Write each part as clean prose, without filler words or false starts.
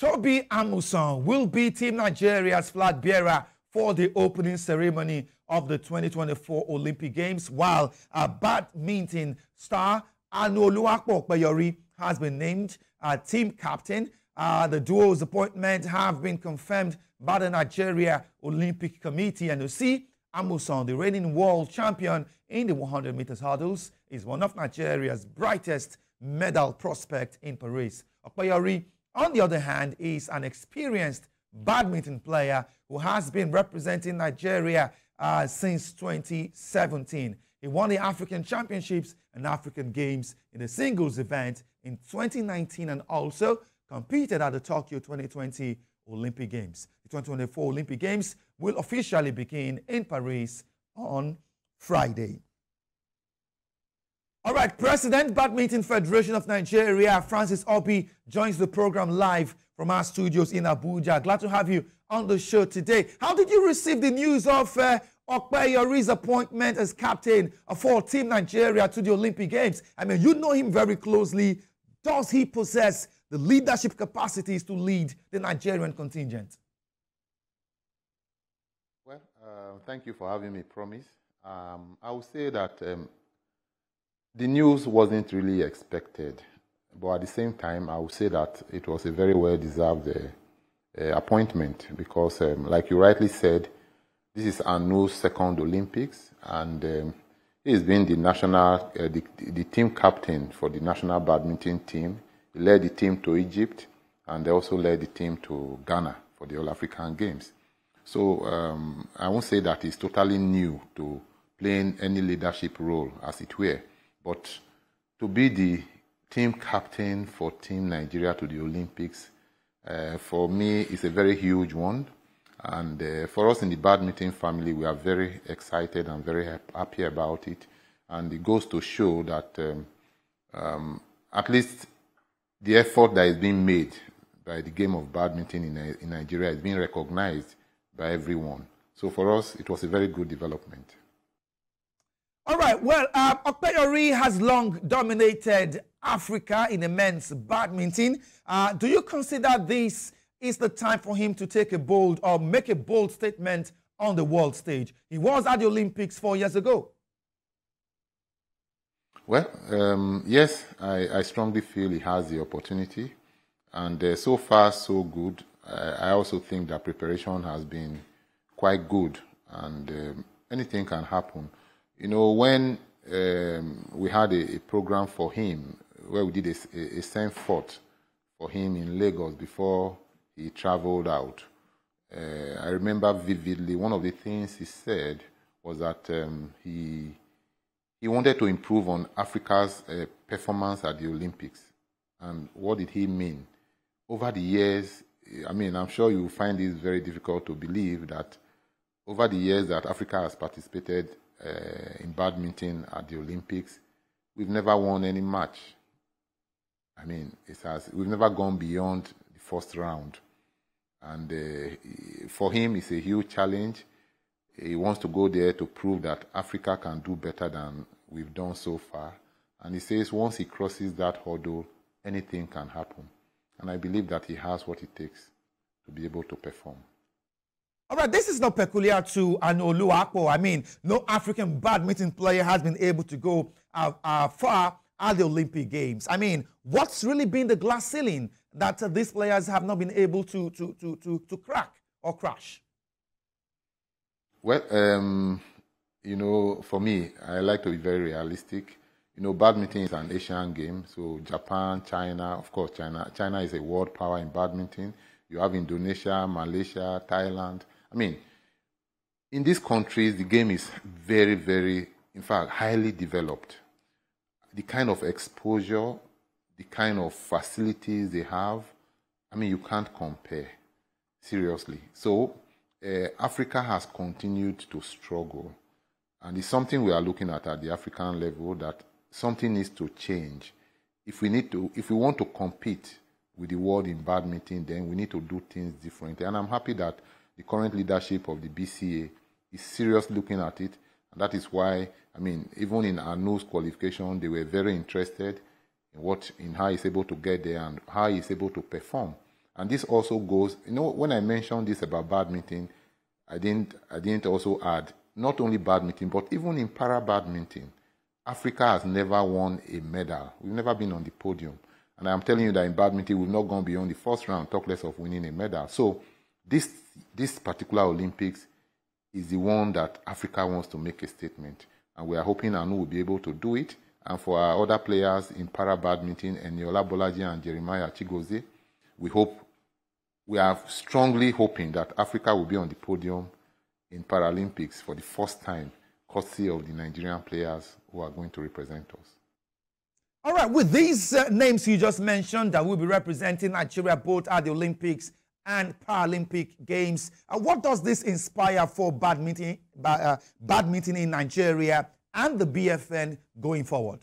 Toby Amusan will be Team Nigeria's flag bearer for the opening ceremony of the 2024 Olympic Games, while badminton star Opeyori has been named team captain. The duo's appointment have been confirmed by the Nigeria Olympic Committee, and you see, Amusan, the reigning world champion in the 100 meters hurdles, is one of Nigeria's brightest medal prospects in Paris. Opeyori, on the other hand, is an experienced badminton player who has been representing Nigeria since 2017. He won the African Championships and African Games in the singles event in 2019 and also competed at the Tokyo 2020 Olympic Games. The 2024 Olympic Games will officially begin in Paris on Friday. All right, President, Badminton Federation of Nigeria, Francis Obi, joins the program live from our studios in Abuja. Glad to have you on the show today. How did you receive the news of Opeyori's appointment as captain for Team Nigeria to the Olympic Games? I mean, you know him very closely. Does he possess the leadership capacities to lead the Nigerian contingent? Well, thank you for having me, Promise. I would say that the news wasn't really expected, but at the same time, I would say that it was a very well-deserved appointment because, like you rightly said, this is Anu's second Olympics, and he's been the national, the team captain for the national badminton team. He led the team to Egypt, and they also led the team to Ghana for the All-African Games. So I won't say that he's totally new to playing any leadership role, as it were. But to be the team captain for Team Nigeria to the Olympics, for me, is a very huge one. And for us in the badminton family, we are very excited and very happy about it. And it goes to show that at least the effort that is being made by the game of badminton in Nigeria is being recognized by everyone. So for us, it was a very good development. All right, well, Opeyori has long dominated Africa in men's badminton. Do you consider this is the time for him to take a bold or make a bold statement on the world stage? He was at the Olympics 4 years ago. Well, yes, I strongly feel he has the opportunity. And so far, so good. I also think that preparation has been quite good, and anything can happen. You know, when we had a program for him, where we did a send-forth for him in Lagos before he traveled out, I remember vividly one of the things he said was that he wanted to improve on Africa's performance at the Olympics. And what did he mean? Over the years, I mean, I'm sure you find this very difficult to believe that over the years that Africa has participated in badminton at the Olympics, we've never won any match. I mean, we've never gone beyond the first round. And for him, it's a huge challenge. He wants to go there to prove that Africa can do better than we've done so far. And he says once he crosses that hurdle, anything can happen. And I believe that he has what it takes to be able to perform. All right, this is not peculiar to Oluwapo. I mean, no African badminton player has been able to go far at the Olympic Games. I mean, what's really been the glass ceiling that these players have not been able to crack or crash? Well, you know, for me, I like to be very realistic. You know, badminton is an Asian game. So Japan, China, of course, China is a world power in badminton. You have Indonesia, Malaysia, Thailand. I mean, in these countries, the game is very, very, in fact, highly developed. The kind of exposure, the kind of facilities they have, I mean, you can't compare, seriously. So Africa has continued to struggle. And it's something we are looking at the African level, that something needs to change. If we want to compete with the world in badminton, then we need to do things differently. And I'm happy that the current leadership of the BCA is seriously looking at it. And that is why, I mean, even in Anu's qualification, they were very interested in how he's able to get there and how he's able to perform. And this also goes, when I mentioned this about badminton, I didn't also add, not only badminton, but even in para-badminton, Africa has never won a medal. We've never been on the podium. And I'm telling you that in badminton, we've not gone beyond the first round, talk less of winning a medal. So this particular Olympics is the one that Africa wants to make a statement. And we are hoping Anu will be able to do it. And for our other players in para-badminton, Eniola Bolaji and Jeremiah Chigozie, we are strongly hoping that Africa will be on the podium in Paralympics for the first time, courtesy of the Nigerian players who are going to represent us. All right, with these names you just mentioned that will be representing Nigeria both at the Olympics and Paralympic Games, what does this inspire for badminton in Nigeria and the BFN going forward?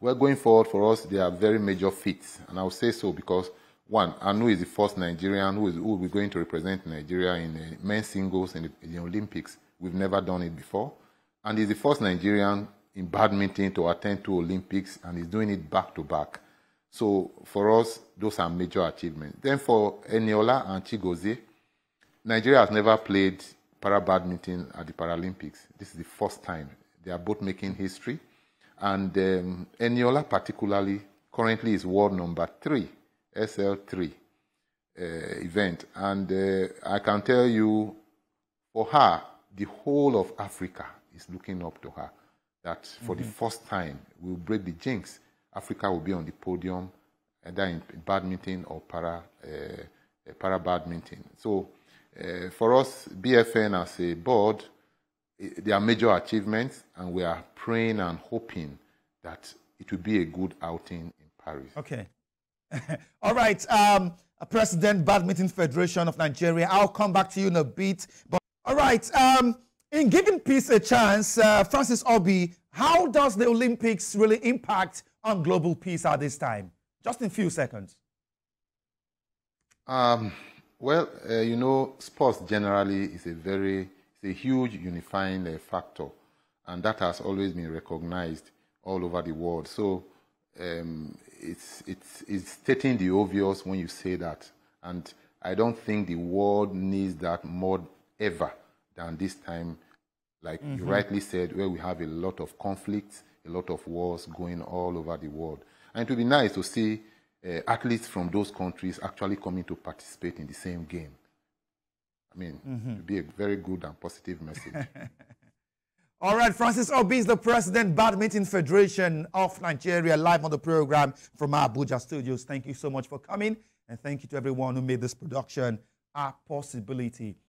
Well, going forward for us, they are very major feats, and I'll say so because, one, Anu is the first Nigerian who will be going to represent Nigeria in the men's singles in the Olympics. We've never done it before. And he's the first Nigerian in badminton to attend 2 Olympics, and he's doing it back-to-back. So for us, those are major achievements. Then for Eniola and Chigozie, Nigeria has never played para-badminton at the Paralympics. This is the first time. They are both making history. And Eniola particularly currently is world number 3, SL3 event. And I can tell you, for her, the whole of Africa is looking up to her. That for the first time, we'll break the jinx. Africa will be on the podium, either in badminton or para-badminton. So for us, BFN as a board, they are major achievements, and we are praying and hoping that it will be a good outing in Paris. Okay. All right. President, Badminton Federation of Nigeria, I'll come back to you in a bit. But all right. In giving peace a chance, Francis Obi, how does the Olympics really impact on global peace at this time? Just in a few seconds. Well, sports generally is a huge unifying factor, and that has always been recognized all over the world. So it's stating the obvious when you say that, and I don't think the world needs that more ever than this time, like you rightly said, where we have a lot of conflicts, a lot of wars going all over the world. And it would be nice to see athletes from those countries actually coming to participate in the same game. I mean, it would be a very good and positive message. All right, Francis Obi is the President, Badminton Federation of Nigeria, live on the program from our Abuja studios. Thank you so much for coming, and thank you to everyone who made this production a possibility.